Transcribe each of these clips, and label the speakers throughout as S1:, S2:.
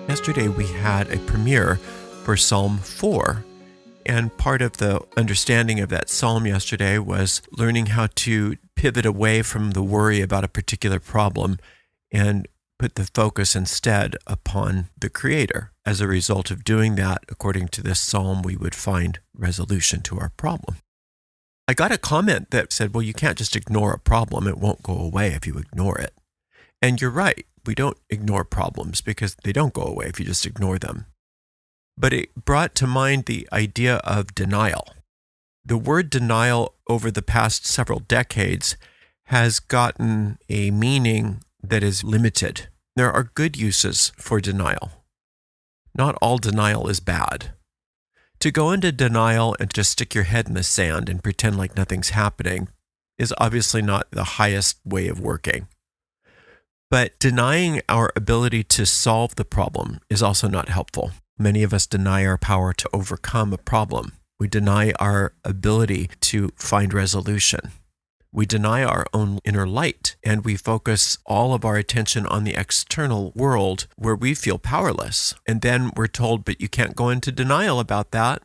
S1: Yesterday we had a premiere for Psalm 4, and part of the understanding of that psalm yesterday was learning how to pivot away from the worry about a particular problem and put the focus instead upon the Creator. As a result of doing that, according to this psalm, we would find resolution to our problem. I got a comment that said, well, you can't just ignore a problem. It won't go away if you ignore it. And you're right. We don't ignore problems because they don't go away if you just ignore them. But it brought to mind the idea of denial. The word denial over the past several decades has gotten a meaning that is limited. There are good uses for denial. Not all denial is bad. To go into denial and just stick your head in the sand and pretend like nothing's happening is obviously not the highest way of working. But denying our ability to solve the problem is also not helpful. Many of us deny our power to overcome a problem. We deny our ability to find resolution. We deny our own inner light, and we focus all of our attention on the external world where we feel powerless. And then we're told, but you can't go into denial about that.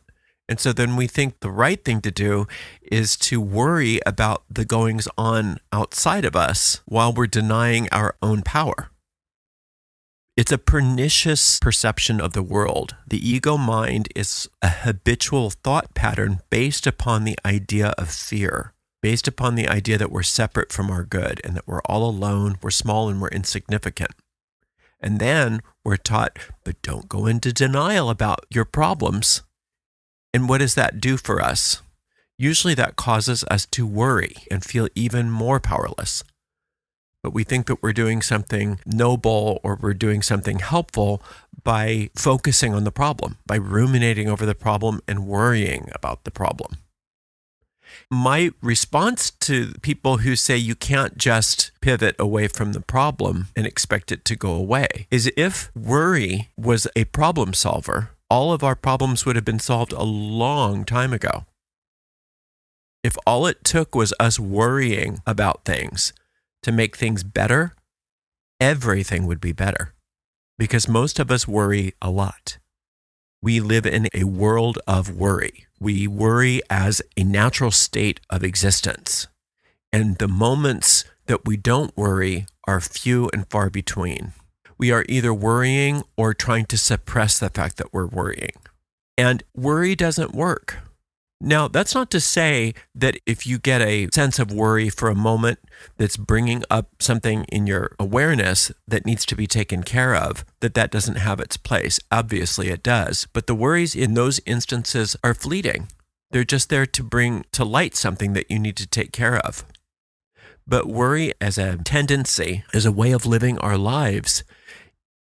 S1: And so then we think the right thing to do is to worry about the goings on outside of us while we're denying our own power. It's a pernicious perception of the world. The ego mind is a habitual thought pattern based upon the idea of fear, based upon the idea that we're separate from our good and that we're all alone, we're small, and we're insignificant. And then we're taught, but don't go into denial about your problems. And what does that do for us? Usually that causes us to worry and feel even more powerless. But we think that we're doing something noble or we're doing something helpful by focusing on the problem, by ruminating over the problem and worrying about the problem. My response to people who say you can't just pivot away from the problem and expect it to go away is if worry was a problem solver, all of our problems would have been solved a long time ago. If all it took was us worrying about things to make things better, everything would be better. Because most of us worry a lot. We live in a world of worry. We worry as a natural state of existence. And the moments that we don't worry are few and far between. We are either worrying or trying to suppress the fact that we're worrying. And worry doesn't work. Now, that's not to say that if you get a sense of worry for a moment that's bringing up something in your awareness that needs to be taken care of, that doesn't have its place. Obviously, it does. But the worries in those instances are fleeting. They're just there to bring to light something that you need to take care of. But worry as a tendency, as a way of living our lives,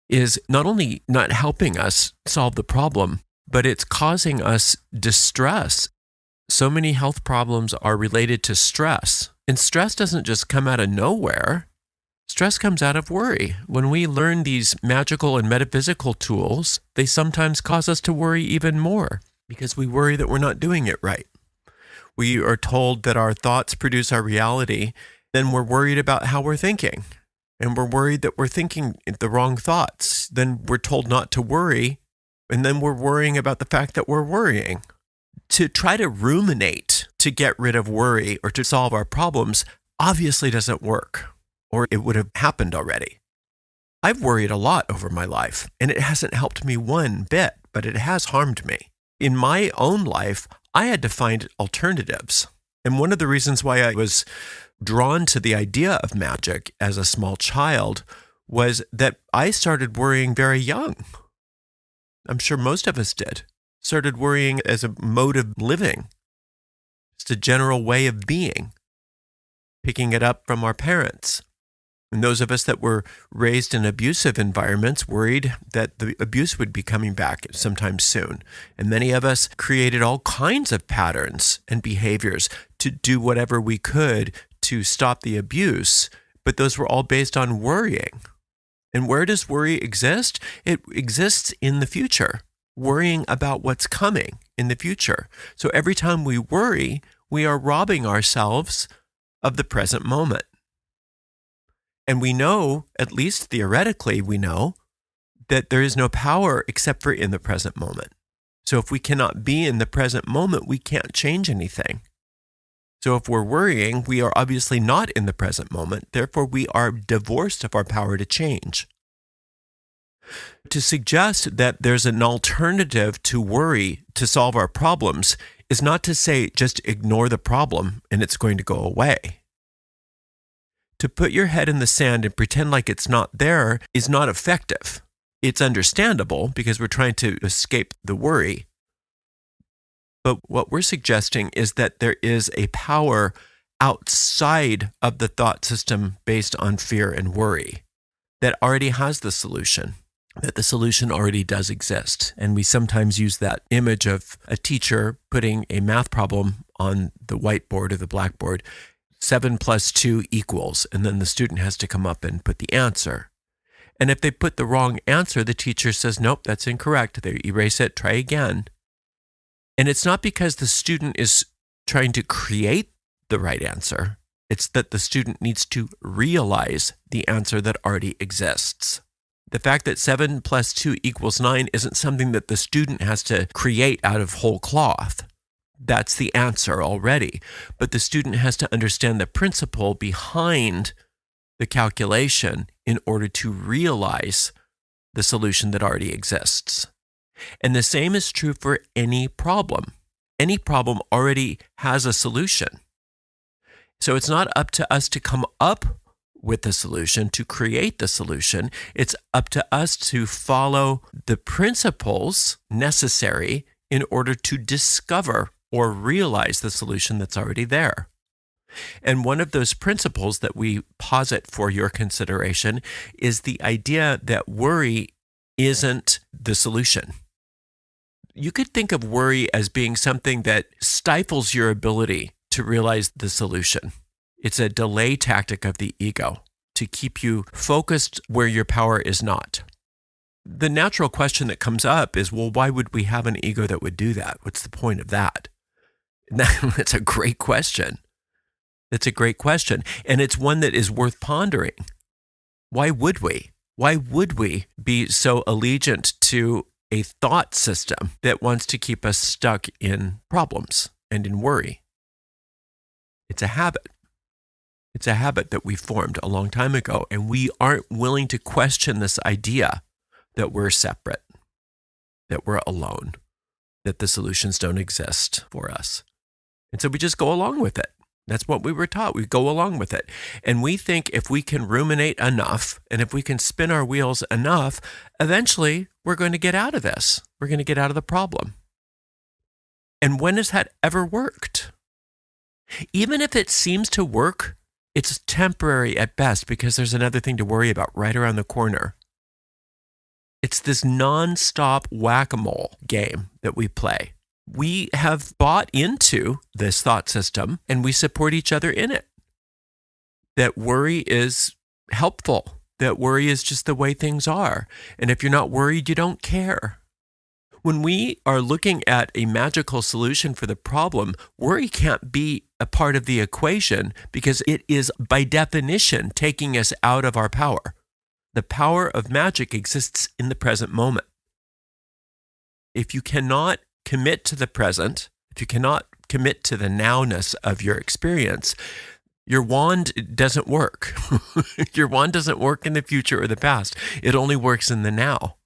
S1: is not only not helping us solve the problem, but it's causing us distress. So many health problems are related to stress. And stress doesn't just come out of nowhere. Stress comes out of worry. When we learn these magical and metaphysical tools, they sometimes cause us to worry even more because we worry that we're not doing it right. We are told that our thoughts produce our reality, then we're worried about how we're thinking. And we're worried that we're thinking the wrong thoughts. Then we're told not to worry, and then we're worrying about the fact that we're worrying. To try to ruminate to get rid of worry or to solve our problems obviously doesn't work, or it would have happened already. I've worried a lot over my life, and it hasn't helped me one bit, but it has harmed me. In my own life, I had to find alternatives. And one of the reasons why I was drawn to the idea of magic as a small child was that I started worrying very young. I'm sure most of us did. Started worrying as a mode of living, just a general way of being, picking it up from our parents. And those of us that were raised in abusive environments worried that the abuse would be coming back sometime soon. And many of us created all kinds of patterns and behaviors to do whatever we could to stop the abuse, but those were all based on worrying. And where does worry exist? It exists in the future. worrying about what's coming in the future. So every time we worry, we are robbing ourselves of the present moment. And we know, at least theoretically, we know that there is no power except for in the present moment. So if we cannot be in the present moment, we can't change anything. So if we're worrying, we are obviously not in the present moment. Therefore, we are divorced of our power to change. To suggest that there's an alternative to worry to solve our problems is not to say just ignore the problem and it's going to go away. To put your head in the sand and pretend like it's not there is not effective. It's understandable because we're trying to escape the worry. But what we're suggesting is that there is a power outside of the thought system based on fear and worry that already has the solution, that the solution already does exist. And we sometimes use that image of a teacher putting a math problem on the whiteboard or the blackboard, 7 plus 2 equals, and then the student has to come up and put the answer. And if they put the wrong answer, the teacher says, nope, that's incorrect. They erase it, try again. And it's not because the student is trying to create the right answer. It's that the student needs to realize the answer that already exists. The fact that 7 plus 2 equals 9 isn't something that the student has to create out of whole cloth. That's the answer already. But the student has to understand the principle behind the calculation in order to realize the solution that already exists. And the same is true for any problem. Any problem already has a solution. So it's not up to us to come up with the solution, to create the solution. It's up to us to follow the principles necessary in order to discover or realize the solution that's already there. And one of those principles that we posit for your consideration is the idea that worry isn't the solution. You could think of worry as being something that stifles your ability to realize the solution. It's a delay tactic of the ego to keep you focused where your power is not. The natural question that comes up is, well, why would we have an ego that would do that? What's the point of that? That's a great question. It's a great question. And it's one that is worth pondering. Why would we? Why would we be so allegiant to a thought system that wants to keep us stuck in problems and in worry? It's a habit. It's a habit that we formed a long time ago, and we aren't willing to question this idea that we're separate, that we're alone, that the solutions don't exist for us. And so we just go along with it. That's what we were taught. We go along with it. And we think if we can ruminate enough and if we can spin our wheels enough, eventually we're going to get out of this. We're going to get out of the problem. And when has that ever worked? Even if it seems to work, it's temporary at best because there's another thing to worry about right around the corner. It's this nonstop whack-a-mole game that we play. We have bought into this thought system and we support each other in it. That worry is helpful. That worry is just the way things are. And if you're not worried, you don't care. When we are looking at a magical solution for the problem, worry can't be a part of the equation because it is by definition taking us out of our power. The power of magic exists in the present moment. If you cannot commit to the present, if you cannot commit to the nowness of your experience, your wand doesn't work. Your wand doesn't work in the future or the past. It only works in the now.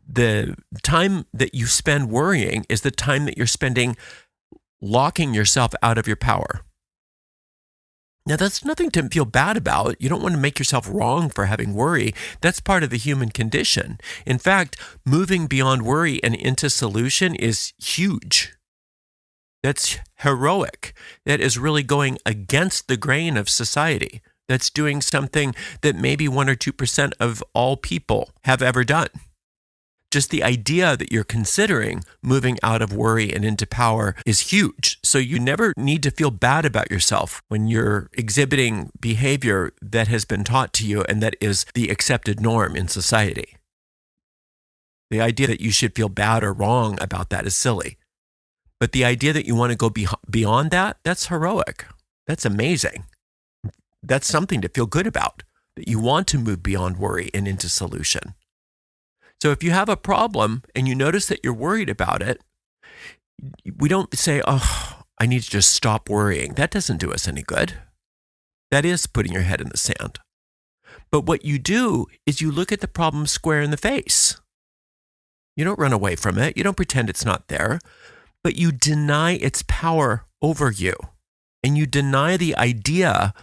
S1: The time that you spend worrying is the time that you're spending locking yourself out of your power. Now, that's nothing to feel bad about. You don't want to make yourself wrong for having worry. That's part of the human condition. In fact, moving beyond worry and into solution is huge. That's heroic. That is really going against the grain of society. That's doing something that maybe 1 or 2% of all people have ever done. Just the idea that you're considering moving out of worry and into power is huge. So you never need to feel bad about yourself when you're exhibiting behavior that has been taught to you and that is the accepted norm in society. The idea that you should feel bad or wrong about that is silly. But the idea that you want to go beyond that, that's heroic. That's amazing. That's something to feel good about, that you want to move beyond worry and into solution. So if you have a problem and you notice that you're worried about it, we don't say, oh, I need to just stop worrying. That doesn't do us any good. That is putting your head in the sand. But what you do is you look at the problem square in the face. You don't run away from it. You don't pretend it's not there, but you deny its power over you. And you deny the idea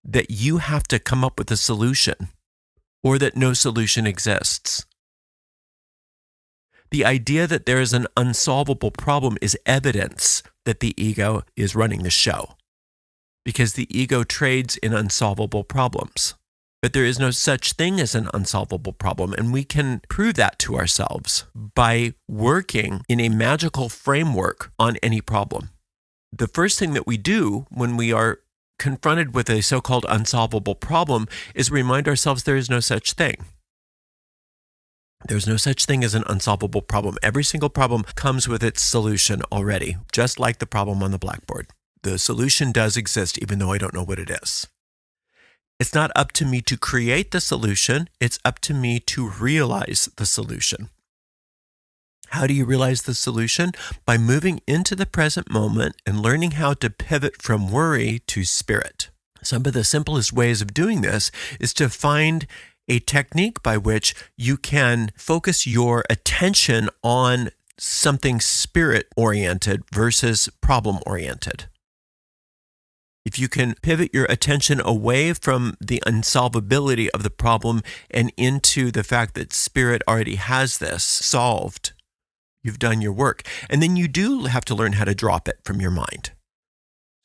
S1: that you have to come up with a solution or that no solution exists. The idea that there is an unsolvable problem is evidence that the ego is running the show, because the ego trades in unsolvable problems. But there is no such thing as an unsolvable problem, and we can prove that to ourselves by working in a magical framework on any problem. The first thing that we do when we are confronted with a so-called unsolvable problem is remind ourselves there is no such thing. There's no such thing as an unsolvable problem. Every single problem comes with its solution already, just like the problem on the blackboard. The solution does exist, even though I don't know what it is. It's not up to me to create the solution. It's up to me to realize the solution. How do you realize the solution? By moving into the present moment and learning how to pivot from worry to spirit. Some of the simplest ways of doing this is to find a technique by which you can focus your attention on something spirit-oriented versus problem-oriented. If you can pivot your attention away from the unsolvability of the problem and into the fact that spirit already has this solved, you've done your work. And then you do have to learn how to drop it from your mind.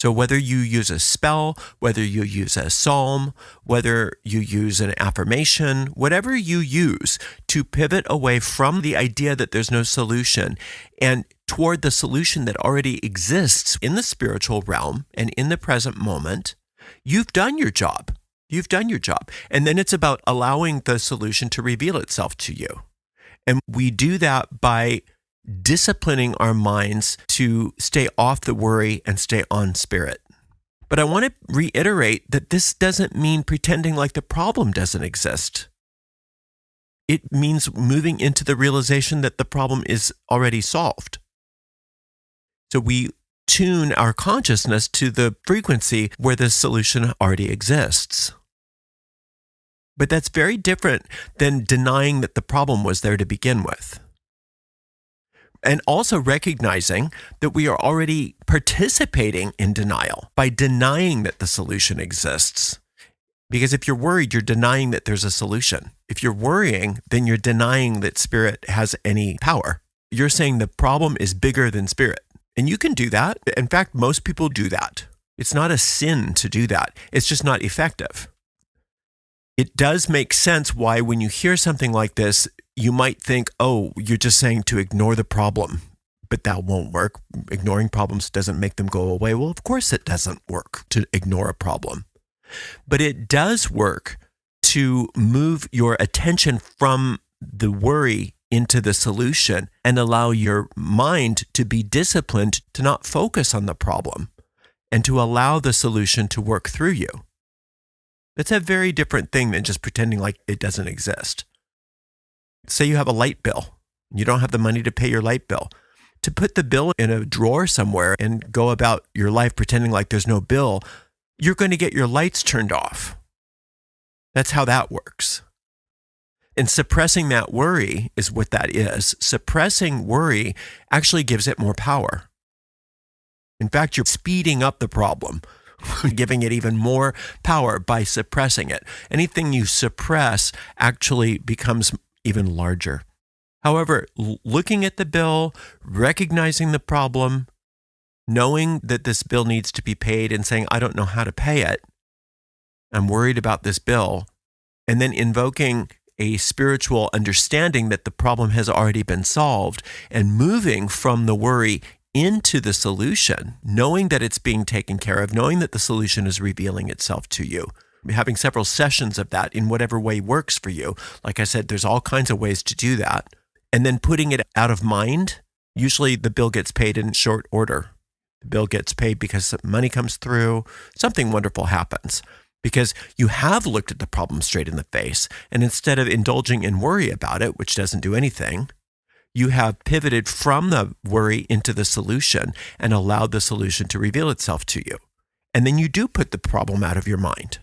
S1: So whether you use a spell, whether you use a psalm, whether you use an affirmation, whatever you use to pivot away from the idea that there's no solution and toward the solution that already exists in the spiritual realm and in the present moment, you've done your job. You've done your job. And then it's about allowing the solution to reveal itself to you. And we do that by disciplining our minds to stay off the worry and stay on spirit. But I want to reiterate that this doesn't mean pretending like the problem doesn't exist. It means moving into the realization that the problem is already solved. So we tune our consciousness to the frequency where the solution already exists. But that's very different than denying that the problem was there to begin with. And also recognizing that we are already participating in denial by denying that the solution exists. Because if you're worried, you're denying that there's a solution. If you're worrying, then you're denying that spirit has any power. You're saying the problem is bigger than spirit. And you can do that. In fact, most people do that. It's not a sin to do that. It's just not effective. It does make sense why when you hear something like this, you might think, oh, you're just saying to ignore the problem, but that won't work. Ignoring problems doesn't make them go away. Well, of course it doesn't work to ignore a problem, but it does work to move your attention from the worry into the solution and allow your mind to be disciplined to not focus on the problem and to allow the solution to work through you. That's a very different thing than just pretending like it doesn't exist. Say you have a light bill. You don't have the money to pay your light bill. To put the bill in a drawer somewhere and go about your life pretending like there's no bill, you're going to get your lights turned off. That's how that works. And suppressing that worry is what that is. Suppressing worry actually gives it more power. In fact, you're speeding up the problem, giving it even more power by suppressing it. Anything you suppress actually becomes even larger. However, looking at the bill, recognizing the problem, knowing that this bill needs to be paid and saying, I don't know how to pay it, I'm worried about this bill, and then invoking a spiritual understanding that the problem has already been solved and moving from the worry into the solution, knowing that it's being taken care of, knowing that the solution is revealing itself to you. Having several sessions of that in whatever way works for you. Like I said, there's all kinds of ways to do that. and then putting it out of mind, usually the bill gets paid in short order. The bill gets paid because money comes through, something wonderful happens. Because you have looked at the problem straight in the face, and instead of indulging in worry about it, which doesn't do anything, you have pivoted from the worry into the solution and allowed the solution to reveal itself to you. And then you do put the problem out of your mind.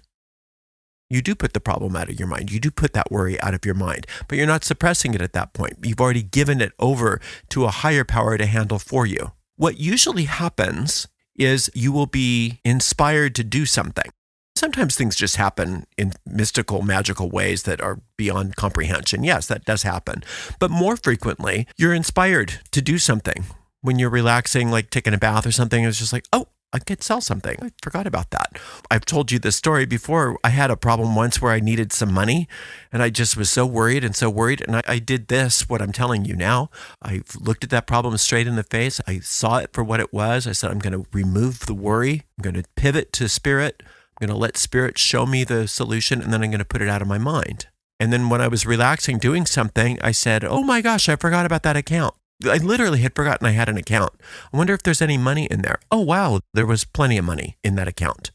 S1: You do put the problem out of your mind. You do put that worry out of your mind, but you're not suppressing it at that point. You've already given it over to a higher power to handle for you. What usually happens is you will be inspired to do something. Sometimes things just happen in mystical, magical ways that are beyond comprehension. Yes, that does happen. But more frequently, you're inspired to do something. When you're relaxing, like taking a bath or something, it's just like, oh, I could sell something. I forgot about that. I've told you this story before. I had a problem once where I needed some money, and I just was so worried. And I did this, what I'm telling you now. I looked at that problem straight in the face. I saw it for what it was. I said, I'm going to remove the worry. I'm going to pivot to spirit. I'm going to let spirit show me the solution, and then I'm going to put it out of my mind. And then when I was relaxing, doing something, I said, oh my gosh, I forgot about that account. I literally had forgotten I had an account. I wonder if there's any money in there. Oh, wow, there was plenty of money in that account.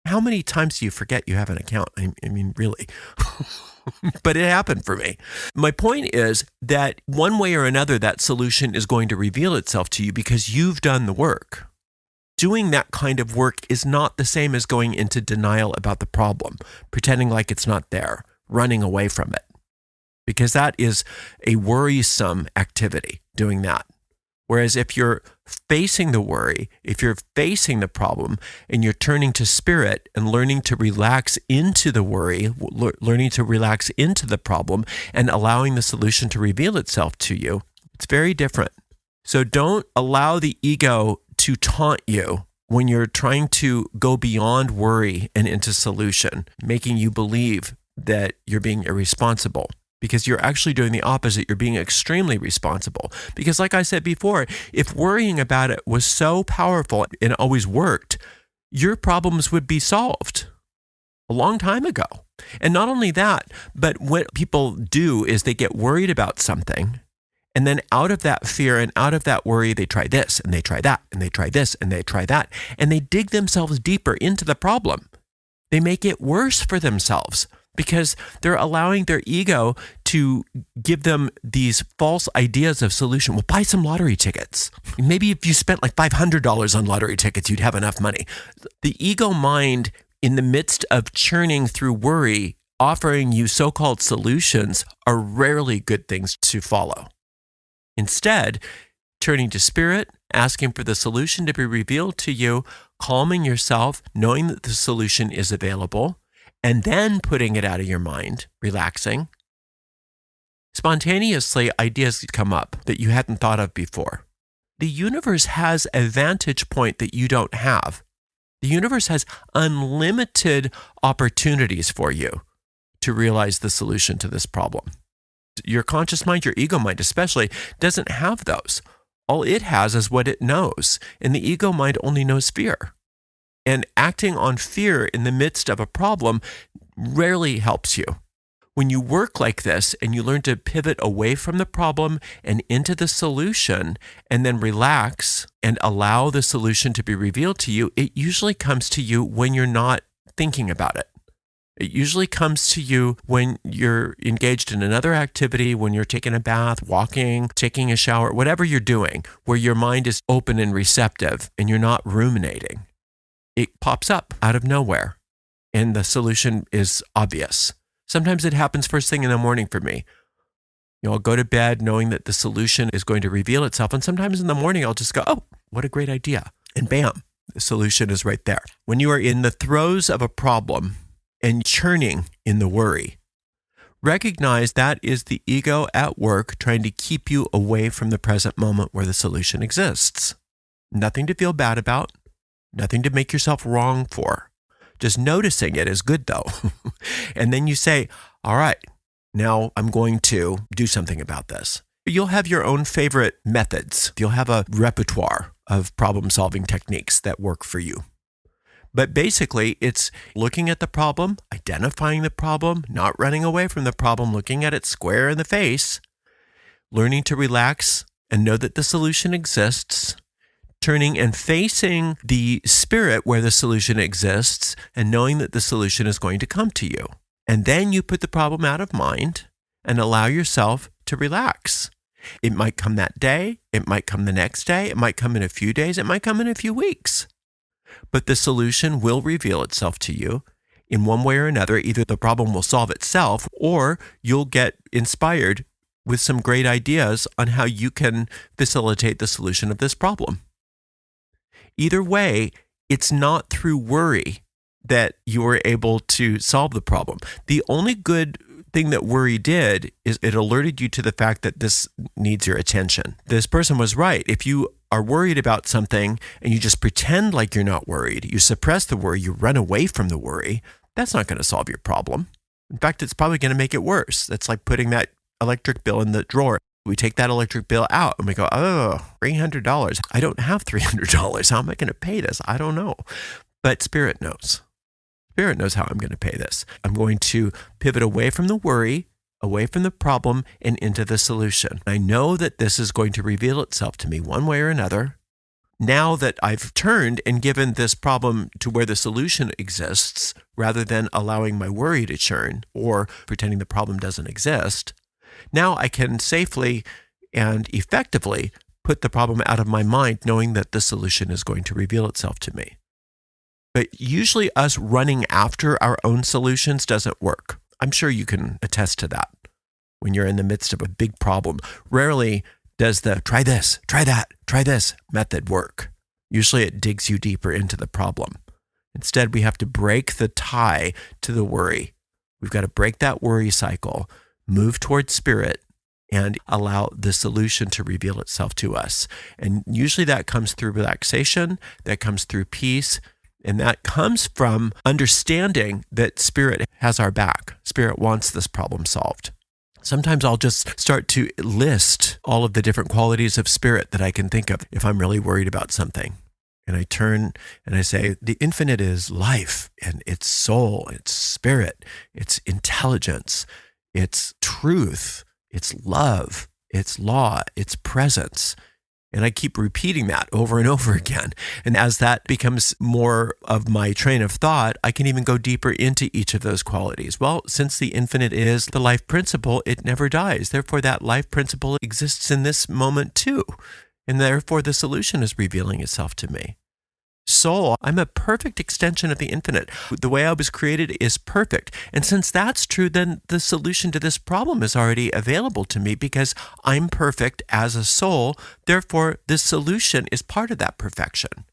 S1: How many times do you forget you have an account? I mean, really. But it happened for me. My point is that one way or another, that solution is going to reveal itself to you because you've done the work. Doing that kind of work is not the same as going into denial about the problem, pretending like it's not there, running away from it. Because that is a worrisome activity, doing that. Whereas if you're facing the worry, if you're facing the problem, and you're turning to spirit and learning to relax into the worry, learning to relax into the problem, and allowing the solution to reveal itself to you, it's very different. So don't allow the ego to taunt you when you're trying to go beyond worry and into solution, making you believe that you're being irresponsible. Because you're actually doing the opposite. You're being extremely responsible. Because like I said before, if worrying about it was so powerful and always worked, your problems would be solved a long time ago. And not only that, but what people do is they get worried about something. And then out of that fear and out of that worry, they try this and they try that and they try this and they try that. And they dig themselves deeper into the problem. They make it worse for themselves because they're allowing their ego to give them these false ideas of solution. Well, buy some lottery tickets. Maybe if you spent like $500 on lottery tickets, you'd have enough money. The ego mind, in the midst of churning through worry, offering you so-called solutions, are rarely good things to follow. Instead, turning to spirit, asking for the solution to be revealed to you, calming yourself, knowing that the solution is available, and then putting it out of your mind, relaxing. Spontaneously, ideas come up that you hadn't thought of before. The universe has a vantage point that you don't have. The universe has unlimited opportunities for you to realize the solution to this problem. Your conscious mind, your ego mind especially, doesn't have those. All it has is what it knows, and the ego mind only knows fear. And acting on fear in the midst of a problem rarely helps you. When you work like this and you learn to pivot away from the problem and into the solution, and then relax and allow the solution to be revealed to you, it usually comes to you when you're not thinking about it. It usually comes to you when you're engaged in another activity, when you're taking a bath, walking, taking a shower, whatever you're doing, where your mind is open and receptive and you're not ruminating. It pops up out of nowhere and the solution is obvious. Sometimes it happens first thing in the morning for me. I'll go to bed knowing that the solution is going to reveal itself. And sometimes in the morning, I'll just go, oh, what a great idea. And bam, the solution is right there. When you are in the throes of a problem and churning in the worry, recognize that is the ego at work trying to keep you away from the present moment where the solution exists. Nothing to feel bad about, nothing to make yourself wrong for. Just noticing it is good though. And then you say, all right, now I'm going to do something about this. You'll have your own favorite methods. You'll have a repertoire of problem-solving techniques that work for you. But basically, it's looking at the problem, identifying the problem, not running away from the problem, looking at it square in the face, learning to relax and know that the solution exists, turning and facing the spirit where the solution exists and knowing that the solution is going to come to you. And then you put the problem out of mind and allow yourself to relax. It might come that day. It might come the next day. It might come in a few days. It might come in a few weeks. But the solution will reveal itself to you in one way or another. Either the problem will solve itself or you'll get inspired with some great ideas on how you can facilitate the solution of this problem. Either way, it's not through worry that you were able to solve the problem. The only good thing that worry did is it alerted you to the fact that this needs your attention. This person was right. If you are worried about something and you just pretend like you're not worried, you suppress the worry, you run away from the worry, that's not going to solve your problem. In fact, it's probably going to make it worse. That's like putting that electric bill in the drawer. We take that electric bill out and we go, oh, $300. I don't have $300. How am I going to pay this? I don't know. But Spirit knows. Spirit knows how I'm going to pay this. I'm going to pivot away from the worry, away from the problem, and into the solution. I know that this is going to reveal itself to me one way or another. Now that I've turned and given this problem to where the solution exists, rather than allowing my worry to churn or pretending the problem doesn't exist, now I can safely and effectively put the problem out of my mind, knowing that the solution is going to reveal itself to me. But usually us running after our own solutions doesn't work. I'm sure you can attest to that. When you're in the midst of a big problem, rarely does the try this, try that, try this method work. Usually it digs you deeper into the problem. Instead, we have to break the tie to the worry. We've got to break that worry cycle, move towards spirit, and allow the solution to reveal itself to us. And usually that comes through relaxation, that comes through peace, and that comes from understanding that spirit has our back. Spirit wants this problem solved. Sometimes I'll just start to list all of the different qualities of spirit that I can think of if I'm really worried about something. And I turn and I say, the infinite is life and it's soul, it's spirit, it's intelligence, it's truth, it's love, it's law, it's presence. And I keep repeating that over and over again. And as that becomes more of my train of thought, I can even go deeper into each of those qualities. Well, since the infinite is the life principle, it never dies. Therefore, that life principle exists in this moment too. And therefore, the solution is revealing itself to me. Soul, I'm a perfect extension of the infinite. The way I was created is perfect. And since that's true, then the solution to this problem is already available to me because I'm perfect as a soul. Therefore, this solution is part of that perfection.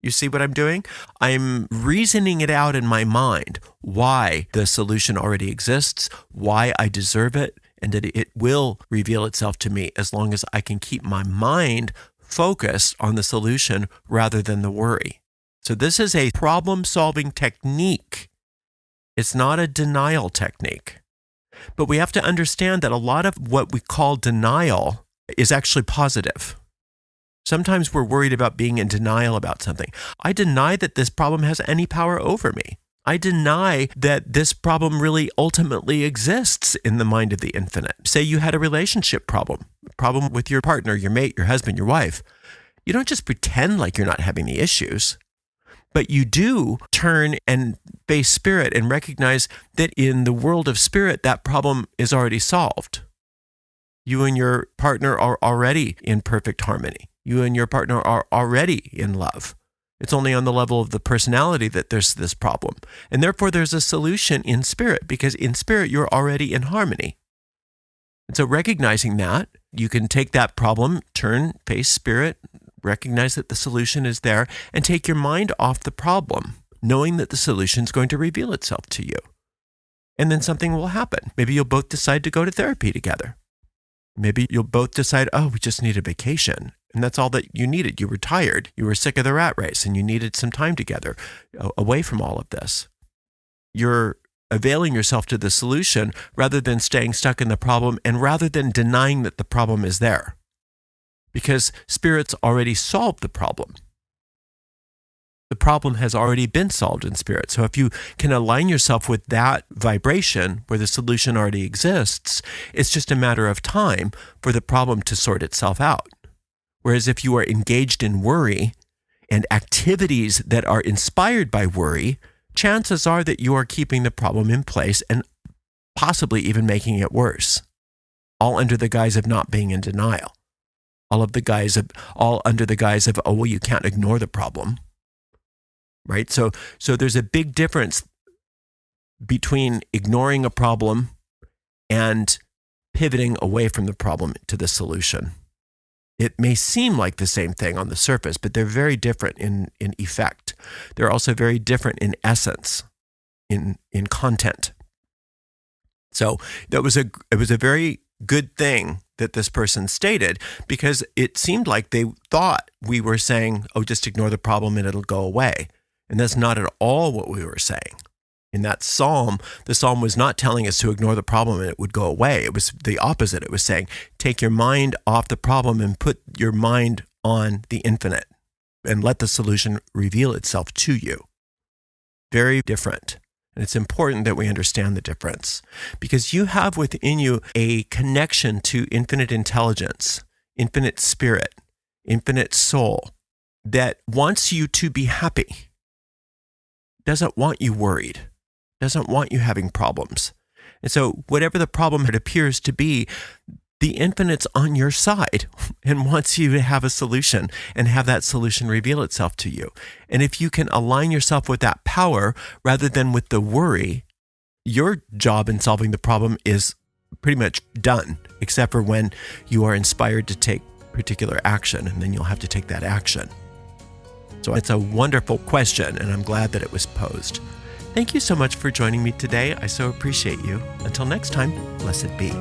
S1: You see what I'm doing? I'm reasoning it out in my mind why the solution already exists, why I deserve it, and that it will reveal itself to me as long as I can keep my mind focused on the solution rather than the worry. So this is a problem-solving technique. It's not a denial technique. But we have to understand that a lot of what we call denial is actually positive. Sometimes we're worried about being in denial about something. I deny that this problem has any power over me. I deny that this problem really ultimately exists in the mind of the infinite. Say you had a relationship problem with your partner, your mate, your husband, your wife. You don't just pretend like you're not having the issues, but you do turn and face spirit and recognize that in the world of spirit, that problem is already solved. You and your partner are already in perfect harmony. You and your partner are already in love. It's only on the level of the personality that there's this problem. And therefore, there's a solution in spirit because in spirit, you're already in harmony. And so recognizing that, you can take that problem, turn, face spirit, recognize that the solution is there, and take your mind off the problem, knowing that the solution is going to reveal itself to you. And then something will happen. Maybe you'll both decide to go to therapy together. Maybe you'll both decide, oh, we just need a vacation. And that's all that you needed. You were tired. You were sick of the rat race and you needed some time together away from all of this. You're availing yourself to the solution rather than staying stuck in the problem and rather than denying that the problem is there. Because spirit's already solved the problem. The problem has already been solved in spirit. So if you can align yourself with that vibration where the solution already exists, it's just a matter of time for the problem to sort itself out. Whereas if you are engaged in worry and activities that are inspired by worry, chances are that you are keeping the problem in place and possibly even making it worse, all under the guise of not being in denial. All under the guise of, oh, well, you can't ignore the problem, right? So there's a big difference between ignoring a problem and pivoting away from the problem to the solution. It may seem like the same thing on the surface, but they're very different in effect. They're also very different in essence, in content. So it was a very good thing that this person stated, because it seemed like they thought we were saying, oh, just ignore the problem and it'll go away. And that's not at all what we were saying. In that psalm, the psalm was not telling us to ignore the problem and it would go away. It was the opposite. It was saying, take your mind off the problem and put your mind on the infinite and let the solution reveal itself to you. Very different. And it's important that we understand the difference, because you have within you a connection to infinite intelligence, infinite spirit, infinite soul that wants you to be happy, doesn't want you worried, doesn't want you having problems. And so whatever the problem it appears to be, the infinite's on your side and wants you to have a solution and have that solution reveal itself to you. And if you can align yourself with that power rather than with the worry, your job in solving the problem is pretty much done, except for when you are inspired to take particular action, and then you'll have to take that action. So it's a wonderful question, and I'm glad that it was posed. Thank you so much for joining me today. I so appreciate you. Until next time, blessed be.